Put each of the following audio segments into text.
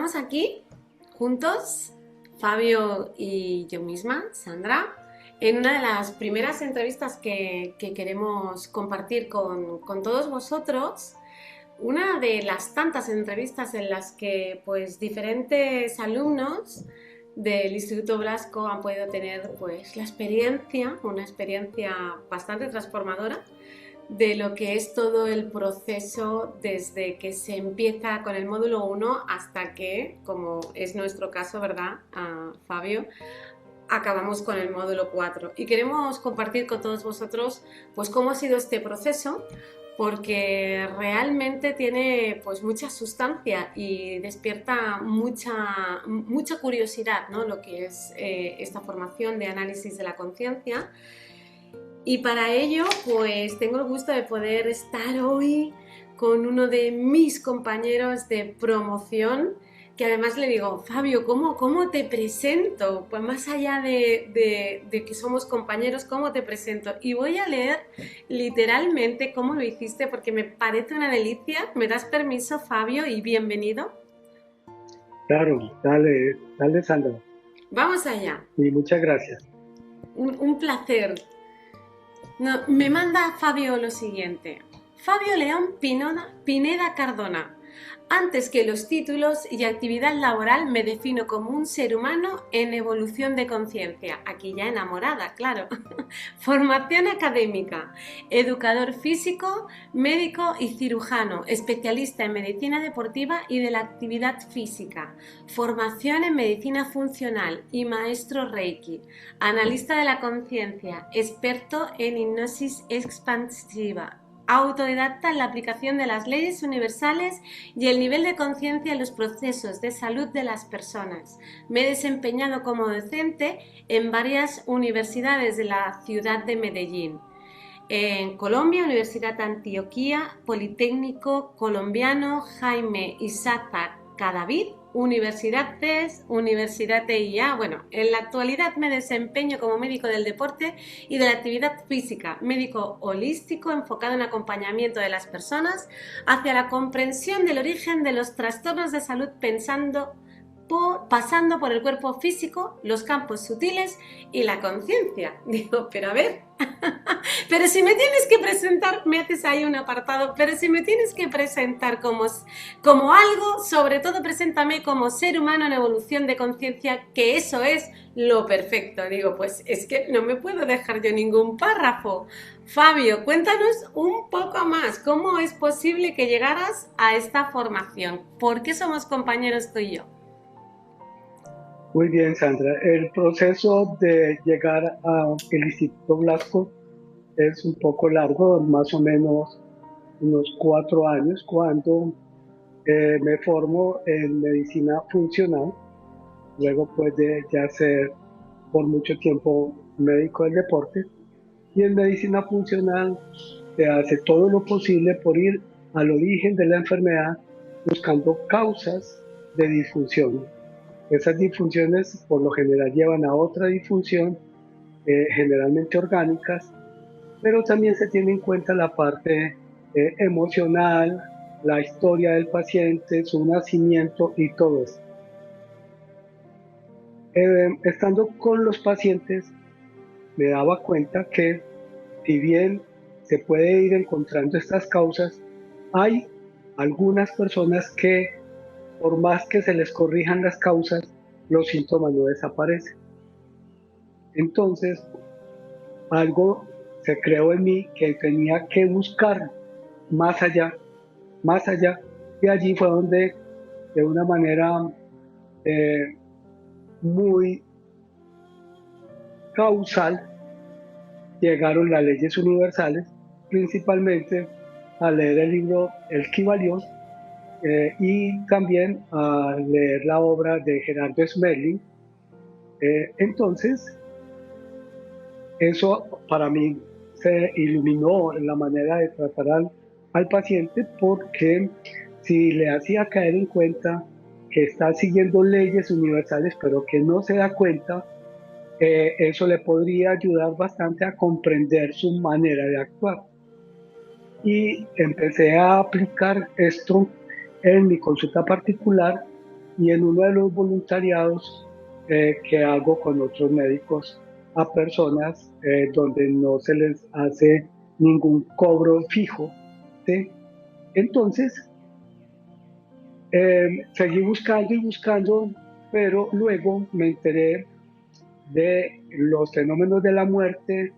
Estamos aquí juntos, Fabio y yo misma, Sandra, en una de las primeras entrevistas que queremos compartir con todos vosotros. Una de las tantas entrevistas en las que pues diferentes alumnos del Instituto Blasco han podido tener pues la experiencia, una experiencia bastante transformadora de lo que es todo el proceso desde que se empieza con el módulo 1 hasta que, como es nuestro caso, ¿verdad, Fabio? Acabamos con el módulo 4 y queremos compartir con todos vosotros pues cómo ha sido este proceso, porque realmente tiene pues mucha sustancia y despierta mucha curiosidad, ¿no? Lo que es esta formación de análisis de la conciencia. Y para ello, pues tengo el gusto de poder estar hoy con uno de mis compañeros de promoción, que además le digo, Fabio, ¿cómo te presento? Pues más allá de que somos compañeros, ¿cómo te presento? Y voy a leer literalmente cómo lo hiciste, porque me parece una delicia. ¿Me das permiso, Fabio? Y bienvenido. Claro, dale, dale Sandra. Vamos allá. Y muchas gracias. Un placer. No, me manda Fabio lo siguiente. Fabio León Pineda Cardona. Antes que los títulos y actividad laboral me defino como un ser humano en evolución de conciencia. Aquí ya enamorada, claro. Formación académica. Educador físico, médico y cirujano. Especialista en medicina deportiva y de la actividad física. Formación en medicina funcional y maestro Reiki. Analista de la conciencia. Experto en hipnosis expansiva. Autodidacta en la aplicación de las leyes universales y el nivel de conciencia en los procesos de salud de las personas. Me he desempeñado como docente en varias universidades de la ciudad de Medellín. En Colombia, Universidad de Antioquia, Politécnico Colombiano Jaime Isaza Cadavid, Universidad TES, Universidad TIA. Bueno, en la actualidad me desempeño como médico del deporte y de la actividad física, médico holístico enfocado en acompañamiento de las personas hacia la comprensión del origen de los trastornos de salud pasando por el cuerpo físico, los campos sutiles y la conciencia. Digo, pero a ver, pero si me tienes que presentar, me haces ahí un apartado, pero si me tienes que presentar como algo, sobre todo preséntame como ser humano en evolución de conciencia, que eso es lo perfecto. Digo, pues es que no me puedo dejar yo ningún párrafo. Fabio, cuéntanos un poco más, ¿cómo es posible que llegaras a esta formación? ¿Por qué somos compañeros tú y yo? Muy bien, Sandra. El proceso de llegar al Instituto Blasco es un poco largo, más o menos unos 4 años, cuando me formo en medicina funcional, luego pues de ya ser por mucho tiempo médico del deporte, y en medicina funcional se hace todo lo posible por ir al origen de la enfermedad buscando causas de disfunción. Esas disfunciones por lo general llevan a otra disfunción, generalmente orgánicas, pero también se tiene en cuenta la parte emocional, la historia del paciente, su nacimiento y todo eso. Estando con los pacientes, me daba cuenta que si bien se puede ir encontrando estas causas, hay algunas personas que por más que se les corrijan las causas, los síntomas no desaparecen. Entonces, algo se creó en mí que tenía que buscar más allá, más allá. Y allí fue donde, de una manera eh, muy causal, llegaron las leyes universales, principalmente a leer el libro El Kybalión y también a leer la obra de Gerardo Smerling. Entonces, eso para mí se iluminó en la manera de tratar al paciente, porque si le hacía caer en cuenta que está siguiendo leyes universales pero que no se da cuenta, eso le podría ayudar bastante a comprender su manera de actuar. Y empecé a aplicar esto en mi consulta particular y en uno de los voluntariados que hago con otros médicos a personas donde no se les hace ningún cobro fijo, ¿sí? Entonces, seguí buscando y buscando, pero luego me enteré de los fenómenos de la muerte,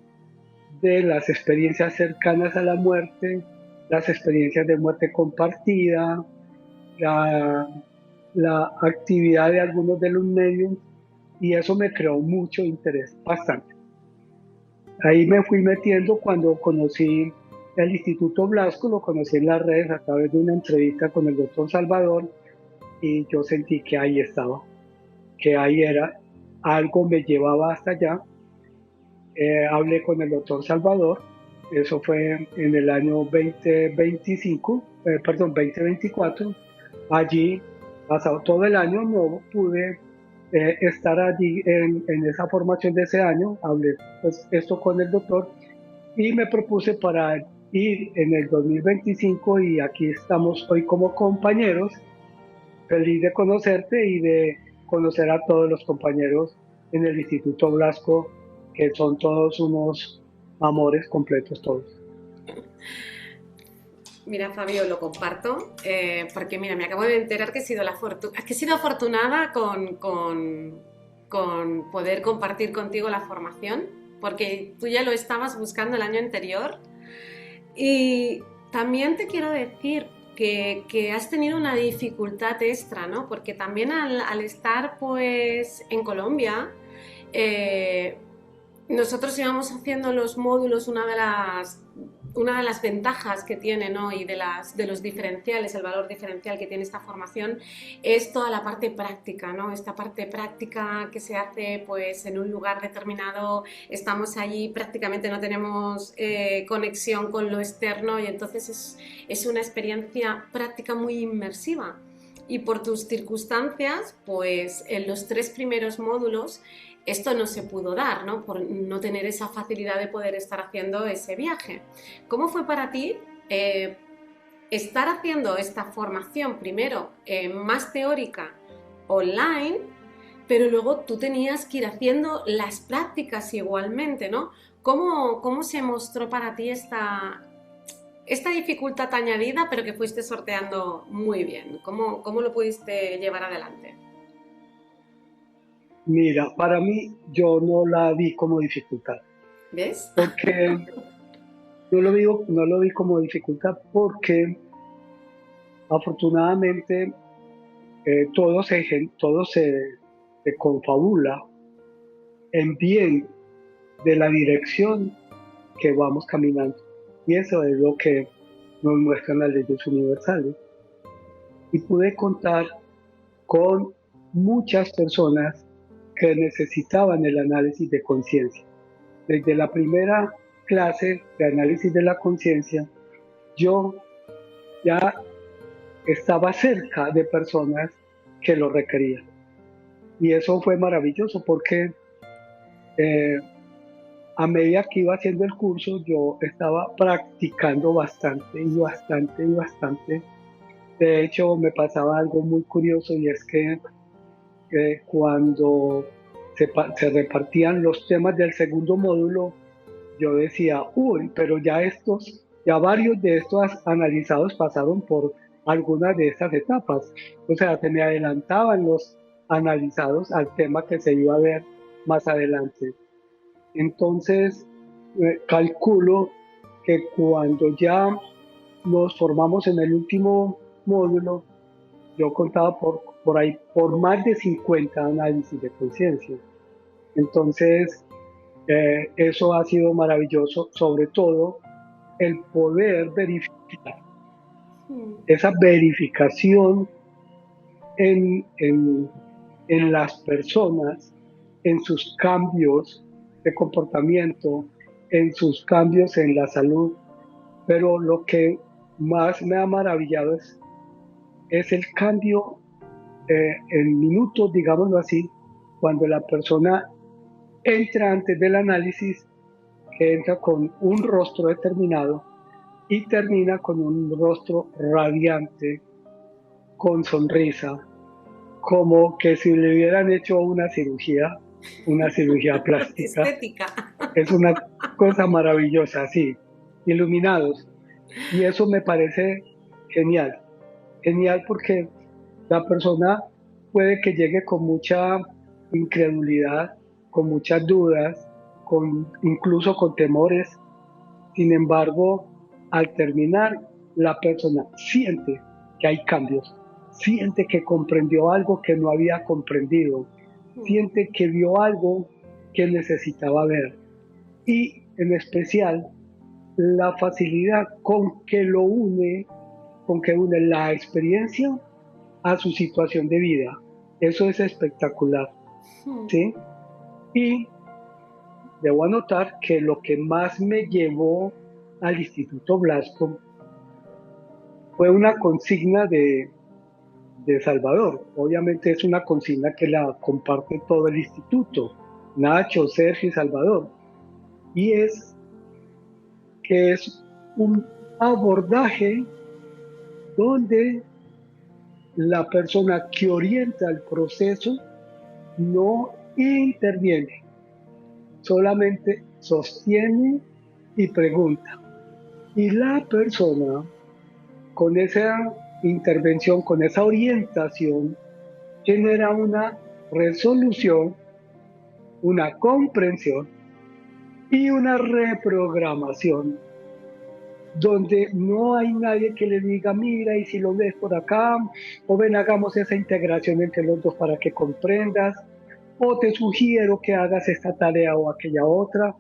de las experiencias cercanas a la muerte, las experiencias de muerte compartida, la, la actividad de algunos de los medios, y eso me creó mucho interés, bastante. Ahí me fui metiendo cuando conocí el Instituto Blasco, lo conocí en las redes a través de una entrevista con el doctor Salvador, y yo sentí que ahí estaba, que ahí era, algo me llevaba hasta allá. Hablé con el doctor Salvador, eso fue en el año 2025, perdón, 2024. Allí, pasado todo el año, no pude estar allí en esa formación de ese año. Hablé pues esto con el doctor y me propuse para ir en el 2025, y aquí estamos hoy como compañeros. Feliz de conocerte y de conocer a todos los compañeros en el Instituto Blasco, que son todos unos amores completos todos. Mira, Fabio, lo comparto, porque mira, me acabo de enterar que he sido afortunada con poder compartir contigo la formación, porque tú ya lo estabas buscando el año anterior. Y también te quiero decir que has tenido una dificultad extra, ¿no? Porque también al estar pues en Colombia, eh, nosotros íbamos haciendo los módulos, una de las ventajas que tiene, ¿no? Y de los diferenciales, el valor diferencial que tiene esta formación es toda la parte práctica, ¿no? Esta parte práctica que se hace pues en un lugar determinado, estamos allí, prácticamente no tenemos conexión con lo externo, y entonces es una experiencia práctica muy inmersiva. Y por tus circunstancias, pues en los 3 primeros módulos esto no se pudo dar, ¿no? Por no tener esa facilidad de poder estar haciendo ese viaje. ¿Cómo fue para ti estar haciendo esta formación primero más teórica online, pero luego tú tenías que ir haciendo las prácticas igualmente, ¿no? ¿Cómo se mostró para ti esta dificultad añadida, pero que fuiste sorteando muy bien? ¿Cómo lo pudiste llevar adelante? Mira, para mí yo no la vi como dificultad, ¿Ves? porque no lo vi como dificultad porque afortunadamente todo se confabula en bien de la dirección que vamos caminando. Y eso es lo que nos muestran las leyes universales. Y pude contar con muchas personas que necesitaban el análisis de conciencia. Desde la primera clase de análisis de la conciencia, yo ya estaba cerca de personas que lo requerían. Y eso fue maravilloso porque eh, a medida que iba haciendo el curso, yo estaba practicando bastante y bastante y bastante. De hecho, me pasaba algo muy curioso, y es que cuando se repartían los temas del segundo módulo, yo decía, uy, pero ya varios de estos analizados pasaron por algunas de estas etapas. O sea, se me adelantaban los analizados al tema que se iba a ver más adelante. Entonces, calculo que cuando ya nos formamos en el último módulo, yo contaba por ahí, por más de 50 análisis de conciencia. Entonces, eso ha sido maravilloso, sobre todo el poder verificar, esa verificación en, en las personas, en sus cambios de comportamiento, en sus cambios en la salud. Pero lo que más me ha maravillado es el cambio en minutos, digámoslo así, cuando la persona entra antes del análisis, que entra con un rostro determinado y termina con un rostro radiante, con sonrisa, como que si le hubieran hecho una cirugía plástica. Estética. Es una cosa maravillosa, sí, iluminados. Y eso me parece genial, genial porque la persona puede que llegue con mucha incredulidad, con muchas dudas, incluso con temores. Sin embargo, al terminar, la persona siente que hay cambios, siente que comprendió algo que no había comprendido, siente que vio algo que necesitaba ver. Y en especial, la facilidad con que une la experiencia a su situación de vida. Eso es espectacular, ¿sí? Y debo anotar que lo que más me llevó al Instituto Blasco fue una consigna de Salvador. Obviamente es una consigna que la comparte todo el instituto, Nacho, Sergio y Salvador. Y es que es un abordaje donde la persona que orienta el proceso no interviene, solamente sostiene y pregunta. Y la persona, con esa intervención, con esa orientación, genera una resolución, una comprensión y una reprogramación, donde no hay nadie que le diga, mira, y si lo ves por acá, o ven, hagamos esa integración entre los dos para que comprendas, o te sugiero que hagas esta tarea o aquella otra.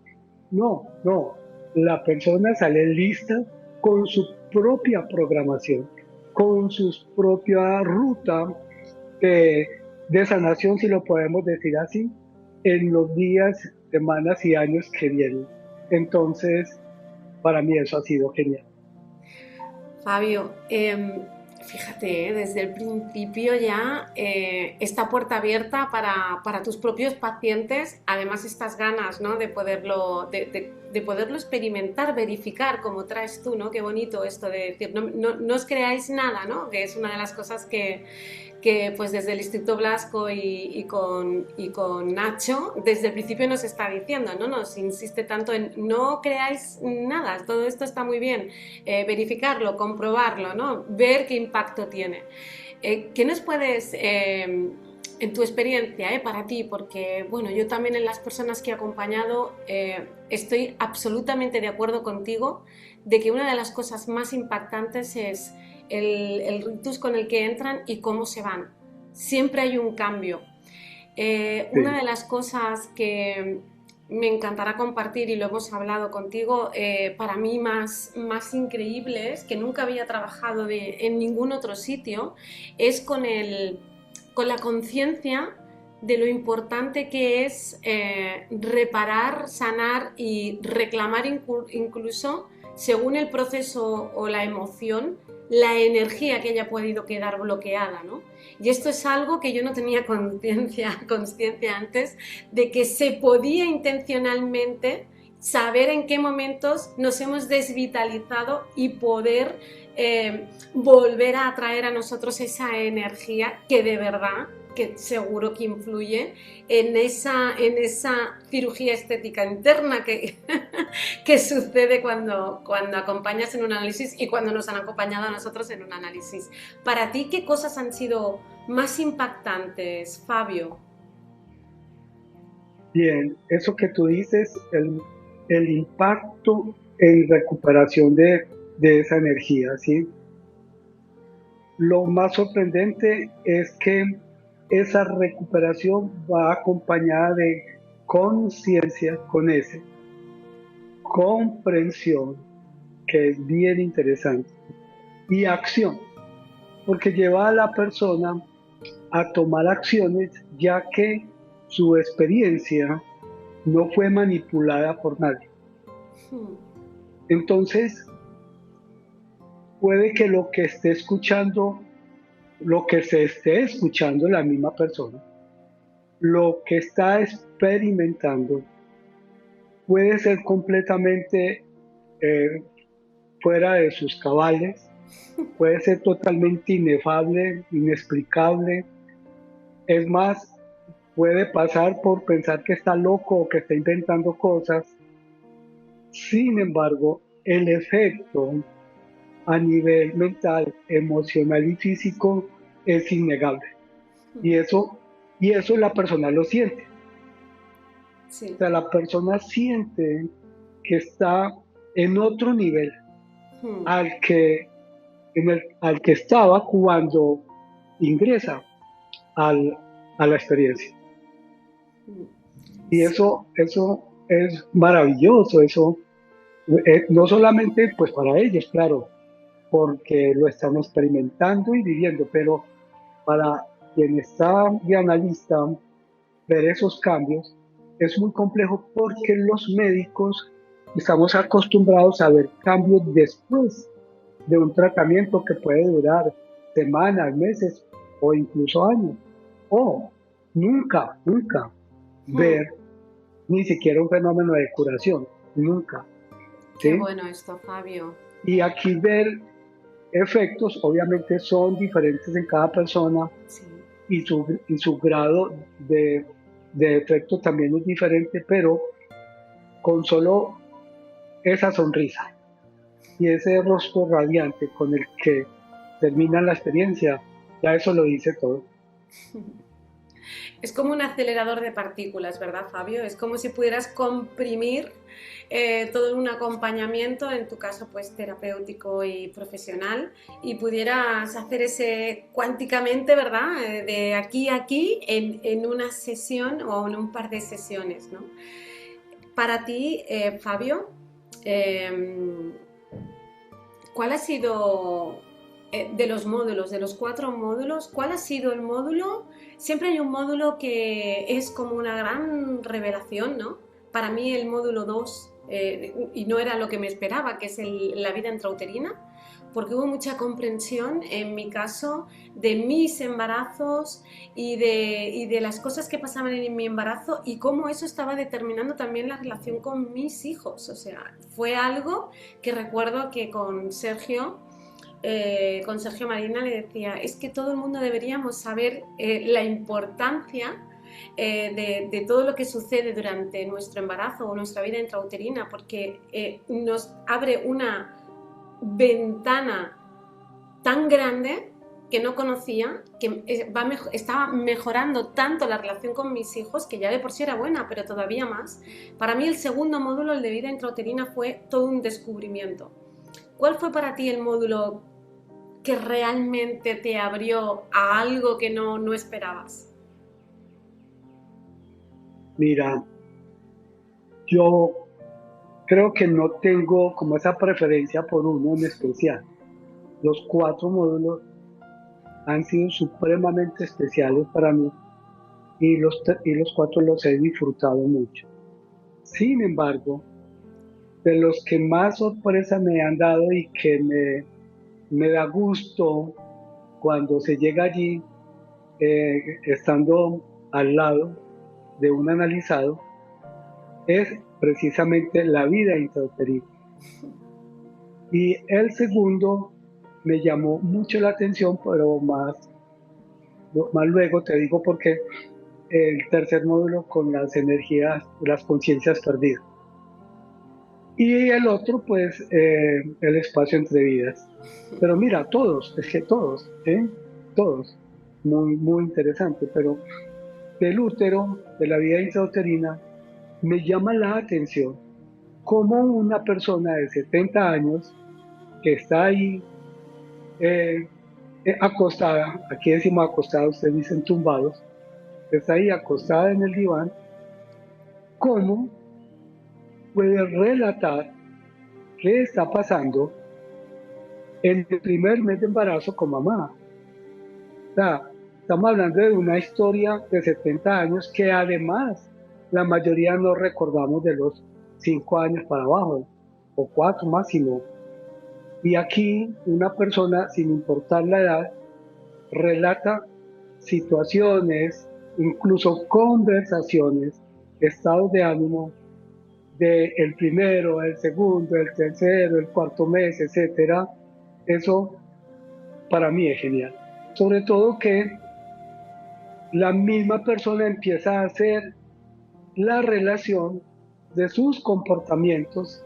No, no. La persona sale lista con su propia programación, con su propia ruta de sanación, si lo podemos decir así, en los días, semanas y años que vienen. Entonces, para mí eso ha sido genial. Fabio, fíjate, desde el principio ya esta puerta abierta para tus propios pacientes, además estas ganas, ¿no? De poderlo experimentar, verificar como traes tú, ¿no? Qué bonito esto de decir, no os creáis nada, ¿no? Que es una de las cosas que pues desde el Instituto Blasco y con Nacho desde el principio nos está diciendo, ¿no? Nos insiste tanto en no creáis nada, todo esto está muy bien, verificarlo, comprobarlo, ¿no? Ver qué impacto tiene. ¿Qué nos puedes, en tu experiencia, para ti? Porque, bueno, yo también en las personas que he acompañado estoy absolutamente de acuerdo contigo de que una de las cosas más impactantes es el ritus con el que entran y cómo se van. Siempre hay un cambio. Una Sí, de las cosas que me encantará compartir y lo hemos hablado contigo, para mí más increíbles, que nunca había trabajado en ningún otro sitio, es con la conciencia de lo importante que es reparar, sanar y reclamar incluso, según el proceso o la emoción, la energía que haya podido quedar bloqueada, ¿no? Y esto es algo que yo no tenía conciencia antes, de que se podía intencionalmente saber en qué momentos nos hemos desvitalizado y poder volver a atraer a nosotros esa energía que de verdad, que seguro que influye en esa cirugía estética interna que sucede cuando acompañas en un análisis y cuando nos han acompañado a nosotros en un análisis. Para ti, ¿qué cosas han sido más impactantes, Fabio? bien, eso que tú dices, el impacto en recuperación de esa energía, ¿sí? Lo más sorprendente es que esa recuperación va acompañada de conciencia con ese, comprensión, que es bien interesante, y acción, porque lleva a la persona a tomar acciones ya que su experiencia no fue manipulada por nadie. Hmm. Entonces, puede que lo que esté escuchando, lo que se esté escuchando la misma persona, lo que está experimentando, puede ser completamente eh, fuera de sus cabales, puede ser totalmente inefable, inexplicable, Es más, puede pasar por pensar que está loco o que está inventando cosas. Sin embargo, el efecto a nivel mental, emocional y físico es innegable. Y eso, y eso la persona lo siente. O Sí. sea, la persona siente que está en otro nivel Mm, al que, al que estaba cuando ingresa al, a la experiencia. mm. Y Sí. eso es maravilloso, eso no solamente pues para ellos, claro, porque lo están experimentando y viviendo, pero para quien está de analista, ver esos cambios es muy complejo porque los médicos estamos acostumbrados a ver cambios después de un tratamiento que puede durar semanas, meses o incluso años. O nunca Mm. ver ni siquiera un fenómeno de curación, nunca, Qué ¿sí? bueno esto, Fabio. Y aquí ver efectos obviamente son diferentes en cada persona Sí. y su grado de efecto también es diferente, pero con solo esa sonrisa y ese rostro radiante con el que termina la experiencia, ya eso lo dice todo. Es como un acelerador de partículas, ¿verdad, Fabio? Es como si pudieras comprimir todo un acompañamiento, en tu caso, pues terapéutico y profesional, y pudieras hacer ese cuánticamente, ¿verdad? De aquí a aquí en una sesión o en un par de sesiones, ¿no? Para ti, Fabio, eh, ¿cuál ha sido de los módulos, de los 4 módulos, cuál ha sido el módulo? Siempre hay un módulo que es como una gran revelación, ¿no? Para mí el módulo 2 y no era lo que me esperaba, que es la vida intrauterina, porque hubo mucha comprensión en mi caso de mis embarazos y de las cosas que pasaban en mi embarazo y cómo eso estaba determinando también la relación con mis hijos. O sea, fue algo que recuerdo que con Sergio Marina le decía, es que todo el mundo deberíamos saber la importancia de todo lo que sucede durante nuestro embarazo o nuestra vida intrauterina, porque nos abre una ventana tan grande que no conocía, que estaba mejorando tanto la relación con mis hijos, que ya de por sí era buena, pero todavía más. Para mí el segundo módulo, el de vida intrauterina, fue todo un descubrimiento. ¿Cuál fue para ti el módulo que realmente te abrió a algo que no esperabas? Mira, yo creo que no tengo como esa preferencia por uno en especial. Los 4 módulos han sido supremamente especiales para mí y los 4 los he disfrutado mucho. Sin embargo, de los que más sorpresa me han dado y que me da gusto cuando se llega allí, estando al lado de un analizado, es precisamente la vida intrauterina. Y el segundo me llamó mucho la atención, pero más luego te digo por qué, el tercer módulo con las energías, las conciencias perdidas. Y el otro, pues, el espacio entre vidas. Pero mira, todos, es que todos, ¿eh? Todos. Muy, muy interesante. Pero del útero, de la vida intrauterina, me llama la atención cómo una persona de 70 años que está ahí eh, acostada, aquí decimos acostada, ustedes dicen tumbados, que está ahí acostada en el diván, cómo puede relatar qué está pasando en el primer mes de embarazo con mamá. O sea, estamos hablando de una historia de 70 años que además la mayoría no recordamos de los 5 años para abajo, o 4 máximo. Y aquí una persona, sin importar la edad, relata situaciones, incluso conversaciones, estados de ánimo de el primero, el segundo, el tercero, el cuarto mes, etcétera. Eso para mí es genial. Sobre todo que la misma persona empieza a hacer la relación de sus comportamientos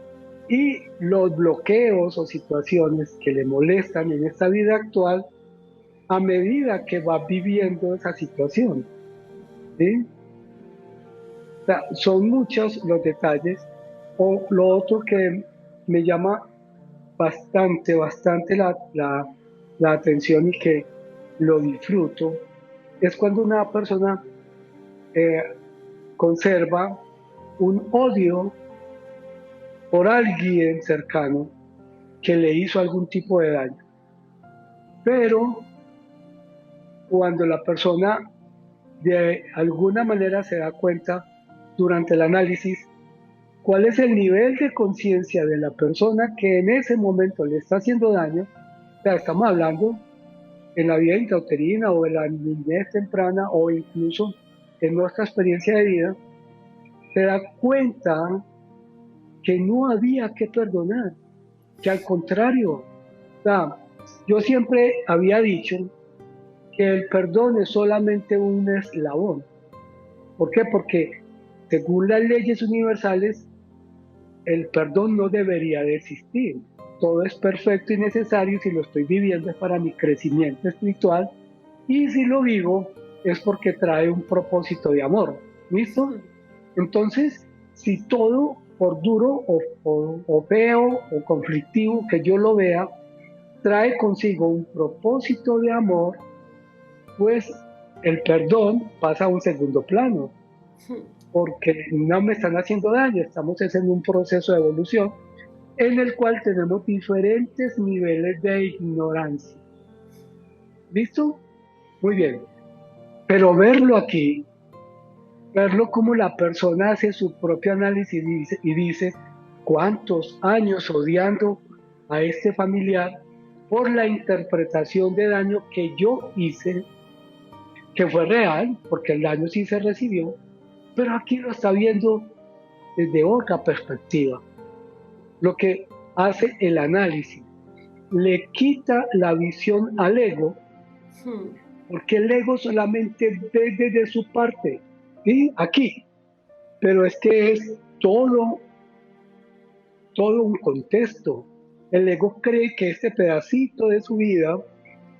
y los bloqueos o situaciones que le molestan en esta vida actual a medida que va viviendo esa situación, ¿sí? O sea, son muchos los detalles. O lo otro que me llama bastante la atención y que lo disfruto es cuando una persona eh, conserva un odio por alguien cercano que le hizo algún tipo de daño. Pero cuando la persona de alguna manera se da cuenta durante el análisis cuál es el nivel de conciencia de la persona que en ese momento le está haciendo daño, o sea, estamos hablando en la vida intrauterina o en la niñez temprana o incluso en nuestra experiencia de vida, se da cuenta que no había que perdonar, que al contrario, o sea, yo siempre había dicho que el perdón es solamente un eslabón. ¿Por qué? Porque según las leyes universales, el perdón no debería de existir. Todo es perfecto y necesario si lo estoy viviendo es para mi crecimiento espiritual y si lo vivo es porque trae un propósito de amor. ¿Listo? Entonces, si todo, por duro o feo o conflictivo que yo lo vea, trae consigo un propósito de amor, pues el perdón pasa a un segundo plano, porque no me están haciendo daño, estamos en un proceso de evolución en el cual tenemos diferentes niveles de ignorancia. ¿Listo? Muy bien. Pero verlo aquí, verlo como la persona hace su propio análisis y dice cuántos años odiando a este familiar por la interpretación de daño que yo hice, que fue real, porque el daño sí se recibió, pero aquí lo está viendo desde otra perspectiva. Lo que hace el análisis le quita la visión al ego, porque el ego solamente ve desde su parte, ¿sí? Aquí, pero es que es todo un contexto. El ego cree que este pedacito de su vida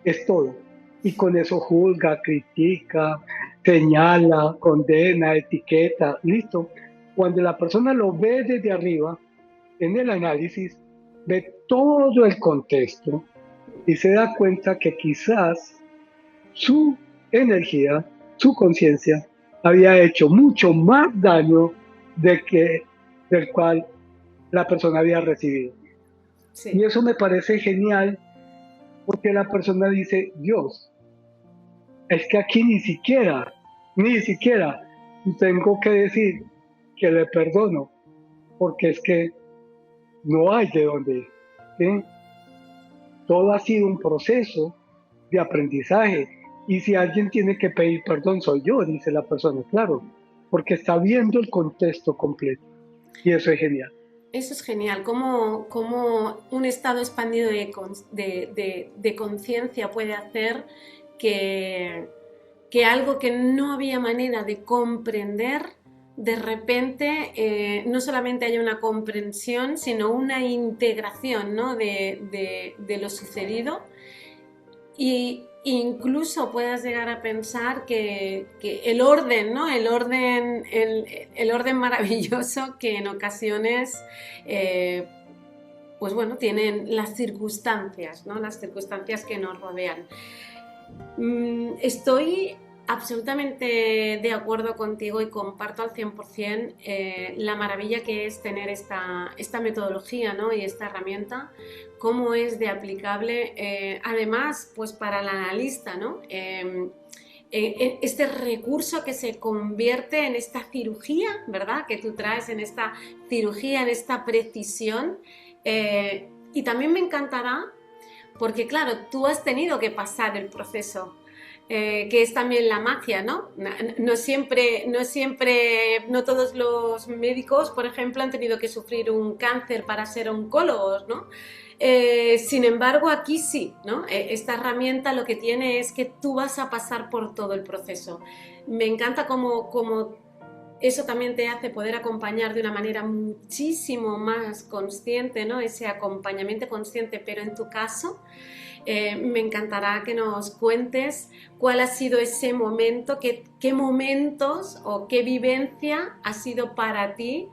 es todo, y con eso juzga, critica, señala, condena, etiqueta, listo. Cuando la persona lo ve desde arriba, en el análisis, ve todo el contexto y se da cuenta que quizás su energía, su conciencia, había hecho mucho más daño del cual la persona había recibido. Sí. Y eso me parece genial porque la persona dice, Dios, es que aquí ni siquiera tengo que decir que le perdono, porque es que no hay de dónde ir, ¿sí? Todo ha sido un proceso de aprendizaje. Y si alguien tiene que pedir perdón, soy yo, dice la persona, claro, porque está viendo el contexto completo. Y eso es genial. Eso es genial, cómo un estado expandido de conciencia puede hacer que, que algo que no había manera de comprender, de repente no solamente haya una comprensión, sino una integración, ¿no? de lo sucedido y incluso puedas llegar a pensar que el orden, ¿no? El orden maravilloso que en ocasiones, pues bueno, tienen las circunstancias, ¿no? Las circunstancias que nos rodean. Estoy absolutamente de acuerdo contigo y comparto al 100% la maravilla que es tener esta metodología, ¿no? Y esta herramienta, cómo es de aplicable, además, pues para el analista, ¿no? Este recurso que se convierte en esta cirugía, ¿verdad? Que tú traes en esta cirugía, en esta precisión. Y también me encantará porque claro, tú has tenido que pasar el proceso. que es también la magia, ¿no? No siempre, no todos los médicos, por ejemplo, han tenido que sufrir un cáncer para ser oncólogos, ¿no? Sin embargo, aquí sí, ¿no? Esta herramienta lo que tiene es que tú vas a pasar por todo el proceso. Me encanta cómo eso también te hace poder acompañar de una manera muchísimo más consciente, ¿no? Ese acompañamiento consciente, pero en tu caso, me encantará que nos cuentes cuál ha sido ese momento, qué momentos o qué vivencia ha sido para ti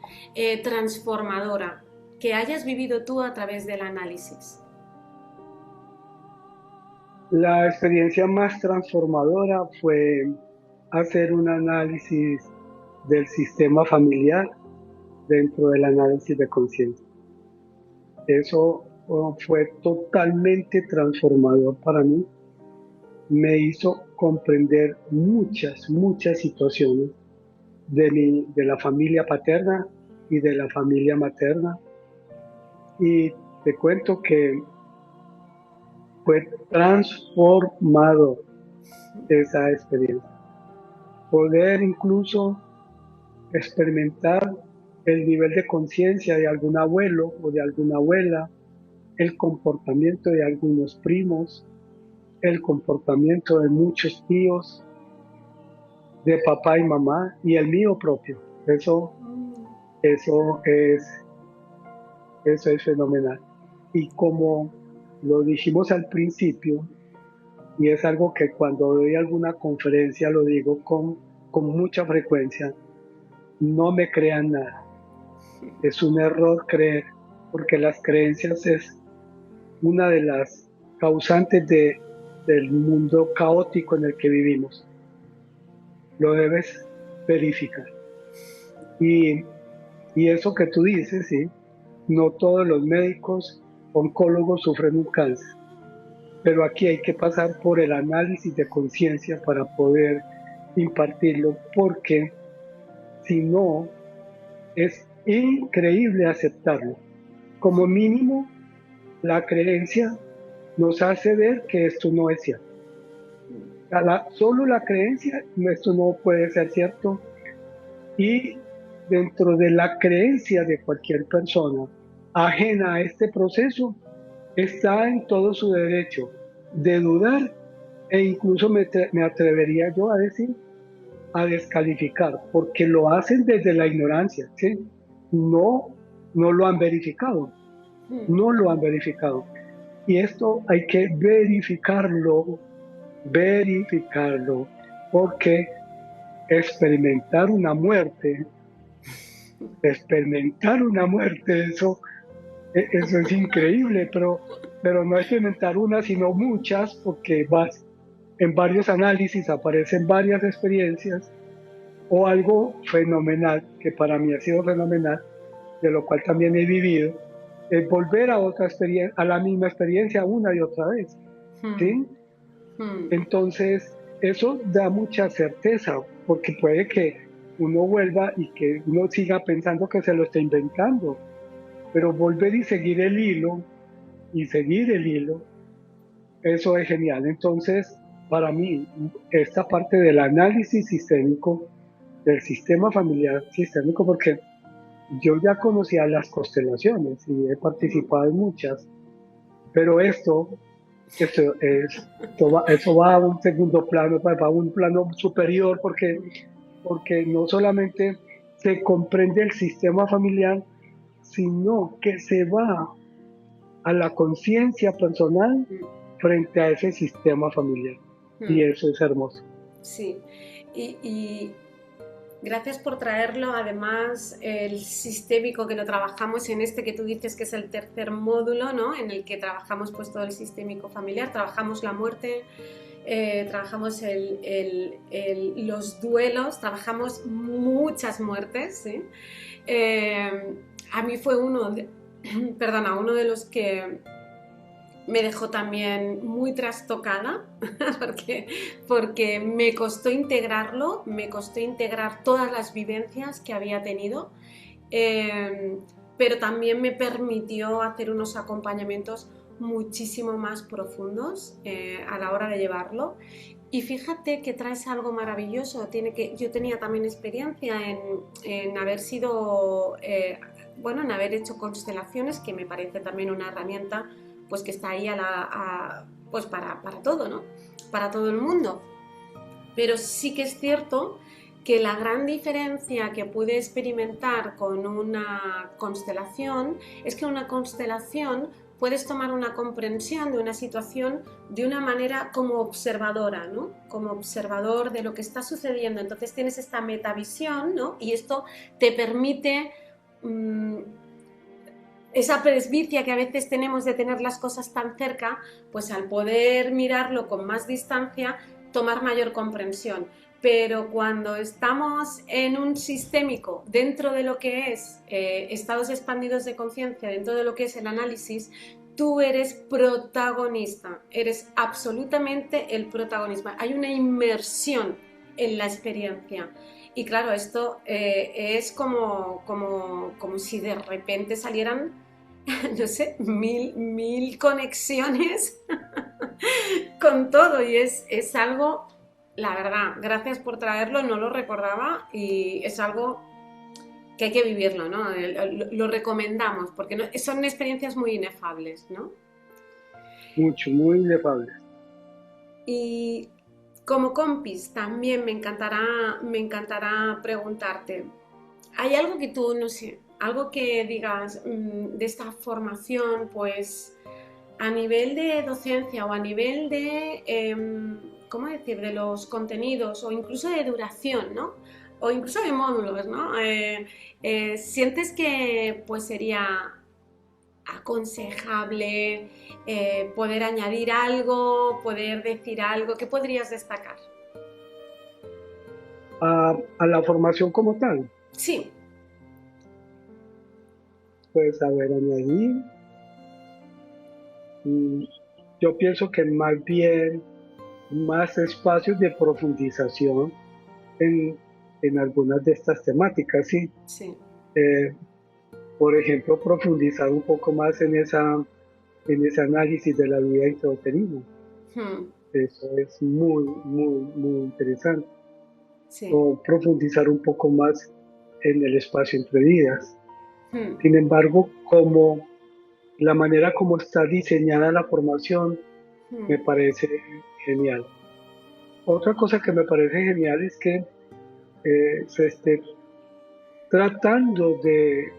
transformadora, que hayas vivido tú a través del análisis. La experiencia más transformadora fue hacer un análisis del sistema familiar dentro del análisis de conciencia. Eso fue totalmente transformador para mí. Me hizo comprender muchas situaciones de la familia paterna y de la familia materna. Y te cuento que fue transformador esa experiencia. Poder incluso experimentar el nivel de conciencia de algún abuelo o de alguna abuela, el comportamiento de algunos primos, el comportamiento de muchos tíos, de papá y mamá y el mío propio. Eso es, eso es fenomenal. Y como lo dijimos al principio, y es algo que cuando doy alguna conferencia lo digo con mucha frecuencia, no me crean nada. Es un error creer, porque las creencias es una de las causantes del mundo caótico en el que vivimos. Lo debes verificar. Y, y eso que tú dices, sí, no todos los médicos oncólogos sufren un cáncer, pero aquí hay que pasar por el análisis de conciencia para poder impartirlo, porque si no, es increíble aceptarlo. Como mínimo, la creencia nos hace ver que esto no es cierto. Solo la creencia, esto no puede ser cierto. Y dentro de la creencia de cualquier persona ajena a este proceso, está en todo su derecho de dudar e incluso me atrevería yo a decir, a descalificar, porque lo hacen desde la ignorancia, ¿sí? No, no lo han verificado, no lo han verificado. Y esto hay que verificarlo, porque experimentar una muerte, eso es increíble, pero no experimentar una, sino muchas, porque vas en varios análisis, aparecen varias experiencias, o algo fenomenal, que para mí ha sido fenomenal, de lo cual también he vivido, es volver a otra experiencia, a la misma experiencia una y otra vez, ¿sí? Entonces, eso da mucha certeza, porque puede que uno vuelva y que uno siga pensando que se lo está inventando, pero volver y seguir el hilo, eso es genial. Entonces, para mí, esta parte del análisis sistémico, del sistema familiar sistémico, porque yo ya conocía las constelaciones y he participado en muchas, pero eso va a un segundo plano, va a un plano superior, porque no solamente se comprende el sistema familiar, sino que se va a la conciencia personal frente a ese sistema familiar. Y eso es hermoso. Sí, y gracias por traerlo. Además, el sistémico que lo trabajamos en este que tú dices que es el tercer módulo, ¿no? En el que trabajamos pues todo el sistémico familiar, trabajamos la muerte, trabajamos los duelos, trabajamos muchas muertes, ¿sí? A mí fue uno de los que me dejó también muy trastocada porque me costó integrarlo, me costó integrar todas las vivencias que había tenido, pero también me permitió hacer unos acompañamientos muchísimo más profundos a la hora de llevarlo. Y fíjate que traes algo maravilloso. Yo tenía también experiencia en haber sido, bueno, en haber hecho constelaciones, que me parece también una herramienta, pues que está ahí pues para todo, ¿no? Para todo el mundo. Pero sí que es cierto que la gran diferencia que pude experimentar con una constelación es que una constelación puedes tomar una comprensión de una situación de una manera como observadora, ¿no? Como observador de lo que está sucediendo. Entonces tienes esta metavisión, ¿no? Y esto te permite esa presbicia que a veces tenemos de tener las cosas tan cerca, pues al poder mirarlo con más distancia, tomar mayor comprensión. Pero cuando estamos en un sistémico, dentro de lo que es estados expandidos de conciencia, dentro de lo que es el análisis, tú eres protagonista, eres absolutamente el protagonista. Hay una inmersión en la experiencia. Y claro, esto es como si de repente salieran, no sé, mil conexiones con todo. Y es algo, la verdad, gracias por traerlo, no lo recordaba y es algo que hay que vivirlo, ¿no? Lo recomendamos porque son experiencias muy inefables, ¿no? Mucho, muy inefable. Y como compis, también me encantará preguntarte, ¿hay algo que tú, no sé, algo que digas de esta formación, pues a nivel de docencia o a nivel de, ¿cómo decir?, de los contenidos o incluso de duración, ¿no? O incluso de módulos, ¿no? ¿Sientes que pues sería aconsejable poder añadir algo, poder decir algo? ¿Qué podrías destacar? A la formación como tal, Sí. pues a ver, añadir, mm, yo pienso que más bien más espacios de profundización en, en algunas de estas temáticas, ¿sí? Sí. Eh, por ejemplo, profundizar un poco más en ese análisis de la vida intrauterina. Hmm. Eso es muy, muy, muy interesante. Sí. O profundizar un poco más en el espacio entre vidas. Hmm. Sin embargo, como la manera como está diseñada la formación Hmm. me parece genial. Otra cosa que me parece genial es que se esté tratando de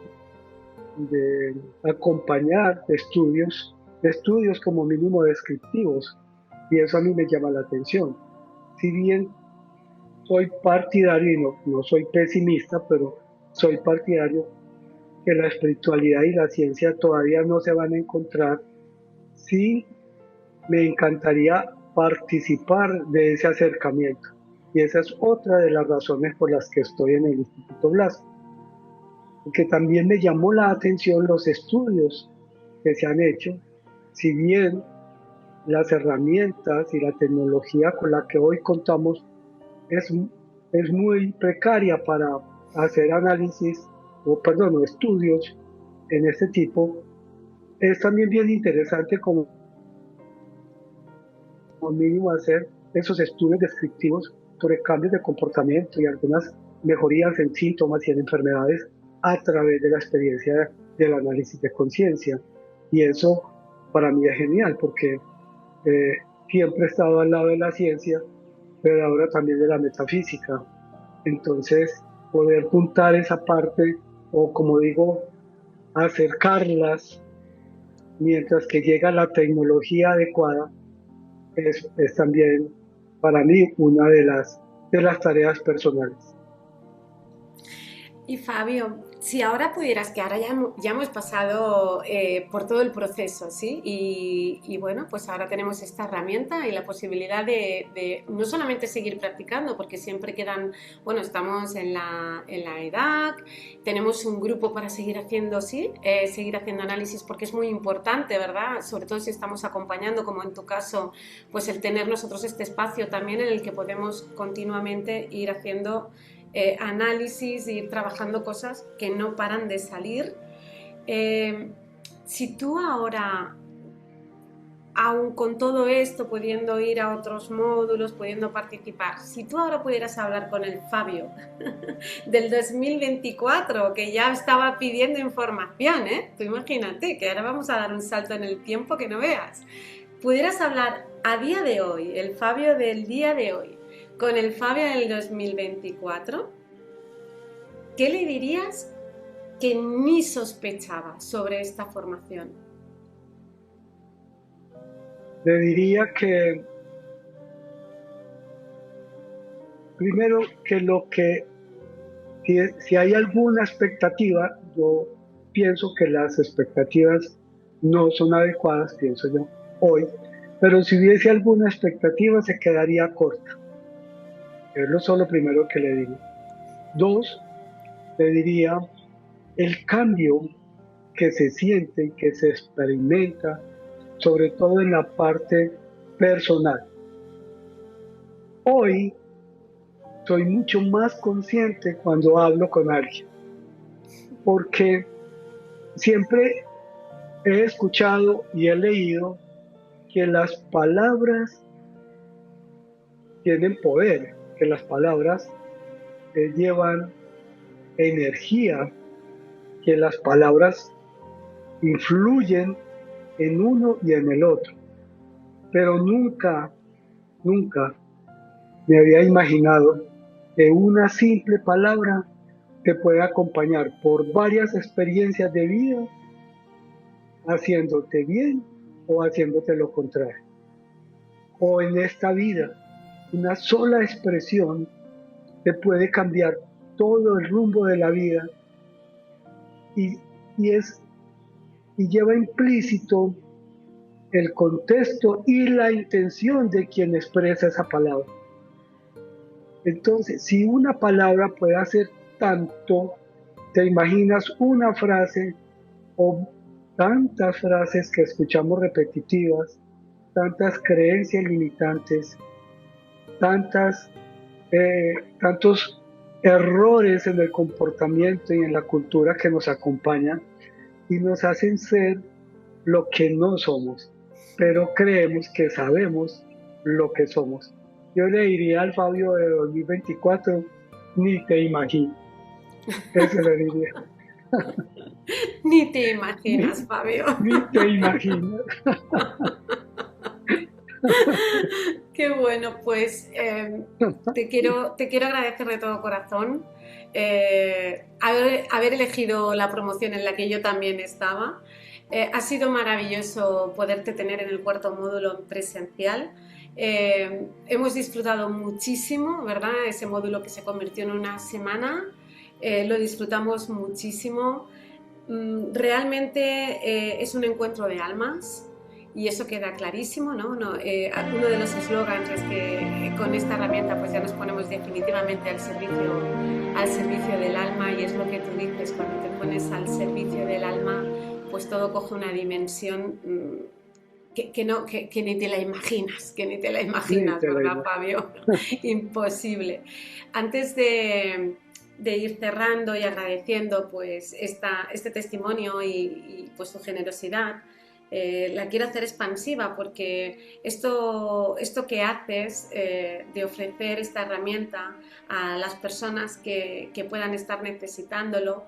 acompañar estudios como mínimo descriptivos, y eso a mí me llama la atención. Si bien soy partidario, y no soy pesimista, pero soy partidario que la espiritualidad y la ciencia todavía no se van a encontrar, sí me encantaría participar de ese acercamiento. Y esa es otra de las razones por las que estoy en el Instituto Blasco, porque también me llamó la atención los estudios que se han hecho, si bien las herramientas y la tecnología con la que hoy contamos es, es muy precaria para hacer análisis, o perdón, estudios en este tipo, es también bien interesante como mínimo hacer esos estudios descriptivos sobre cambios de comportamiento y algunas mejorías en síntomas y en enfermedades a través de la experiencia del análisis de conciencia. Y eso para mí es genial porque eh, siempre he estado al lado de la ciencia, pero ahora también de la metafísica. Entonces, poder juntar esa parte o, como digo, acercarlas mientras que llega la tecnología adecuada es también para mí una de las tareas personales. Y Fabio, si ahora pudieras, que ahora ya hemos pasado por todo el proceso, ¿sí? Y bueno, pues ahora tenemos esta herramienta y la posibilidad de no solamente seguir practicando, porque siempre quedan, bueno, estamos en la EDAC, tenemos un grupo para seguir haciendo, sí, seguir haciendo análisis, porque es muy importante, ¿verdad? Sobre todo si estamos acompañando, como en tu caso, pues el tener nosotros este espacio también en el que podemos continuamente ir haciendo análisis, ir trabajando cosas que no paran de salir. Eh, si tú ahora aún con todo esto, pudiendo ir a otros módulos, pudiendo participar, si tú ahora pudieras hablar con el Fabio del 2024, que ya estaba pidiendo información, ¿eh? Tú imagínate que ahora vamos a dar un salto en el tiempo que no veas. Pudieras hablar a día de hoy, el Fabio del día de hoy, con el Fabio del 2024, ¿qué le dirías que ni sospechaba sobre esta formación? Le diría que, primero, si hay alguna expectativa, yo pienso que las expectativas no son adecuadas, pienso yo, hoy, pero si hubiese alguna expectativa se quedaría corta. Es lo solo primero que le diría. Dos, le diría el cambio que se siente y que se experimenta, sobre todo en la parte personal. Hoy soy mucho más consciente cuando hablo con alguien, porque siempre he escuchado y he leído que las palabras tienen poder, que las palabras llevan energía, que las palabras influyen en uno y en el otro. Pero nunca, nunca me había imaginado que una simple palabra te puede acompañar por varias experiencias de vida, haciéndote bien o haciéndote lo contrario. O en esta vida, una sola expresión te puede cambiar todo el rumbo de la vida y, y, es, y lleva implícito el contexto y la intención de quien expresa esa palabra. Entonces, si una palabra puede hacer tanto, te imaginas una frase o tantas frases que escuchamos repetitivas, tantas creencias limitantes, tantos errores en el comportamiento y en la cultura que nos acompañan y nos hacen ser lo que no somos, pero creemos que sabemos lo que somos. Yo le diría al Fabio de 2024, ni te imaginas. Eso le diría. Ni te imaginas, Fabio. Ni te imaginas. Qué bueno, pues te quiero agradecer de todo corazón haber elegido la promoción en la que yo también estaba. Ha sido maravilloso poderte tener en el cuarto módulo presencial. Hemos disfrutado muchísimo, ¿verdad? Ese módulo que se convirtió en una semana, lo disfrutamos muchísimo. Realmente es un encuentro de almas. Y eso queda clarísimo, ¿no? Uno de los eslogans es que con esta herramienta pues ya nos ponemos definitivamente al servicio del alma, y es lo que tú dices, cuando te pones al servicio del alma, pues todo coge una dimensión que ni te la imaginas, ¿verdad, Fabio? Imposible. Antes de ir cerrando y agradeciendo pues este testimonio y pues su generosidad, la quiero hacer expansiva, porque esto que haces de ofrecer esta herramienta a las personas que puedan estar necesitándolo,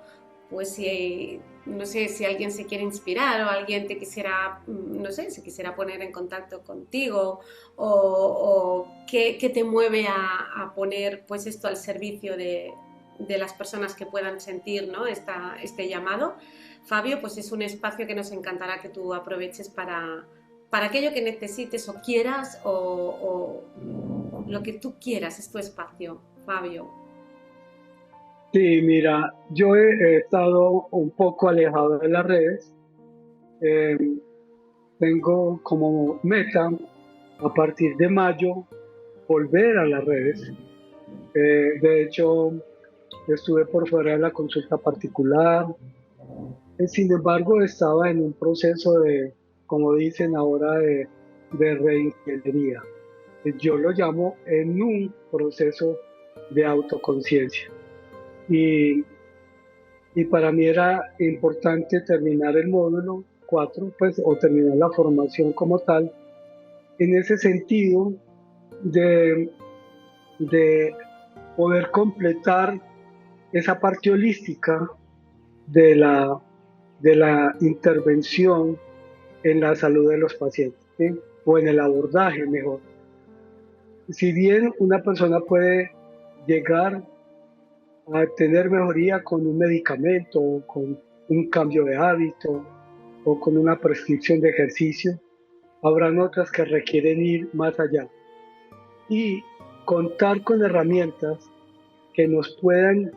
pues si, no sé, si alguien se quiere inspirar o alguien te quisiera, no sé, se quisiera poner en contacto contigo o qué te mueve a poner pues esto al servicio de las personas que puedan sentir, ¿no? este llamado. Fabio, pues es un espacio que nos encantará que tú aproveches para aquello que necesites o quieras o lo que tú quieras. Es tu espacio, Fabio. Sí, mira, yo he estado un poco alejado de las redes. Eh, Tengo como meta a partir de mayo volver a las redes. De hecho, estuve por fuera de la consulta particular. Sin embargo, estaba en un proceso de, como dicen ahora, de reingeniería. Yo lo llamo en un proceso de autoconciencia. Y, y para mí era importante terminar el módulo 4, pues, o terminar la formación como tal, en ese sentido de, de poder completar esa parte holística de la intervención en la salud de los pacientes, ¿sí? O en el abordaje mejor. Si bien una persona puede llegar a tener mejoría con un medicamento, o con un cambio de hábito, o con una prescripción de ejercicio, habrán otras que requieren ir más allá. Y contar con herramientas que nos puedan,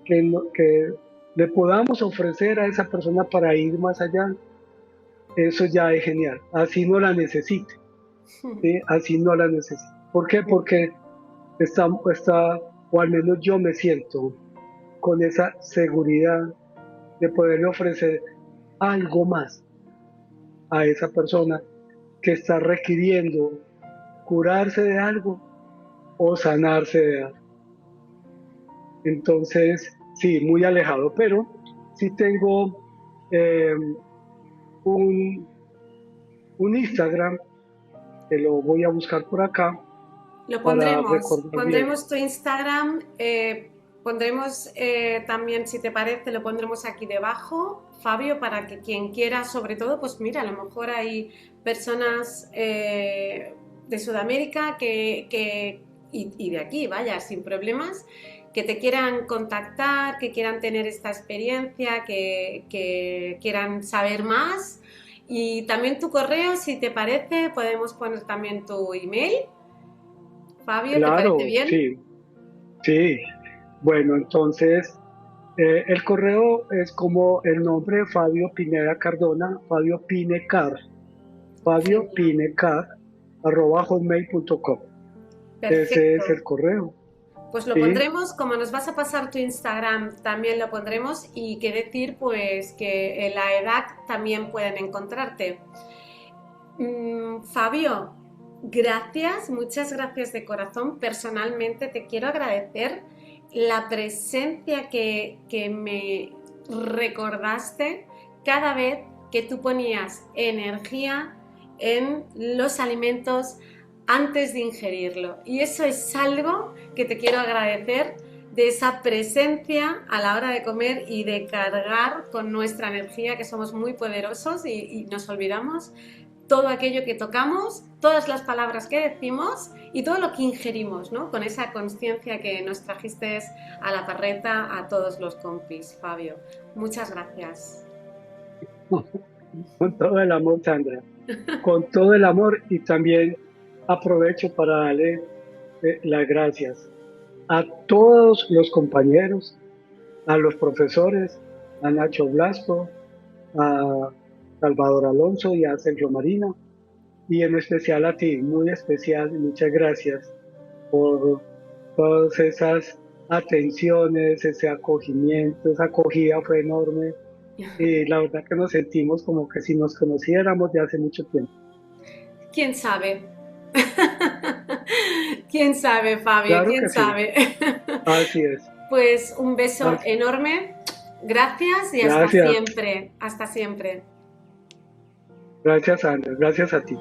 que le podamos ofrecer a esa persona para ir más allá, eso ya es genial. Así no la necesite, ¿sí? Así no la necesite. ¿Por qué? Porque o al menos yo me siento con esa seguridad de poderle ofrecer algo más a esa persona que está requiriendo curarse de algo o sanarse de algo. Entonces, sí, muy alejado, pero sí tengo eh, un, un Instagram que lo voy a buscar por acá Lo para pondremos, recordar bien. pondremos tu Instagram, pondremos también, si te parece, lo pondremos aquí debajo, Fabio, para que quien quiera, sobre todo, pues mira, a lo mejor hay personas de Sudamérica y de aquí, vaya, sin problemas, que te quieran contactar, que quieran tener esta experiencia, que quieran saber más. Y también tu correo, si te parece, podemos poner también tu email. Fabio, ¿te parece Claro, bien? sí, sí. Bueno, entonces el correo es como el nombre Fabio Pineda Cardona, Fabio Pinecar, Fabio Genial. Pinecar, @hotmail.com. Ese es Perfecto. el correo, Pues lo ¿sí? pondremos, como nos vas a pasar tu Instagram, también lo pondremos y qué decir, pues que en la edad también pueden encontrarte. Fabio, gracias, muchas gracias de corazón. Personalmente te quiero agradecer la presencia que me recordaste cada vez que tú ponías energía en los alimentos antes de ingerirlo. Y eso es algo que te quiero agradecer de esa presencia a la hora de comer y de cargar con nuestra energía, que somos muy poderosos y nos olvidamos todo aquello que tocamos, todas las palabras que decimos y todo lo que ingerimos, ¿no? Con esa conciencia que nos trajiste a la parreta a todos los compis, Fabio. Muchas gracias. Con todo el amor, Sandra, con todo el amor, y también aprovecho para darle las gracias a todos los compañeros, a los profesores, a Nacho Blasco, a Salvador Alonso y a Sergio Marina, y en especial a ti, muy especial, muchas gracias por todas esas atenciones, ese acogimiento, esa acogida fue enorme, y la verdad que nos sentimos como que si nos conociéramos de hace mucho tiempo. ¿Quién sabe? ¿Quién sabe, Fabio? Claro ¿Quién que sí, sabe? así es. Pues un beso Así- enorme. Gracias y hasta Gracias, siempre. Hasta siempre. gracias Sandra, gracias a ti.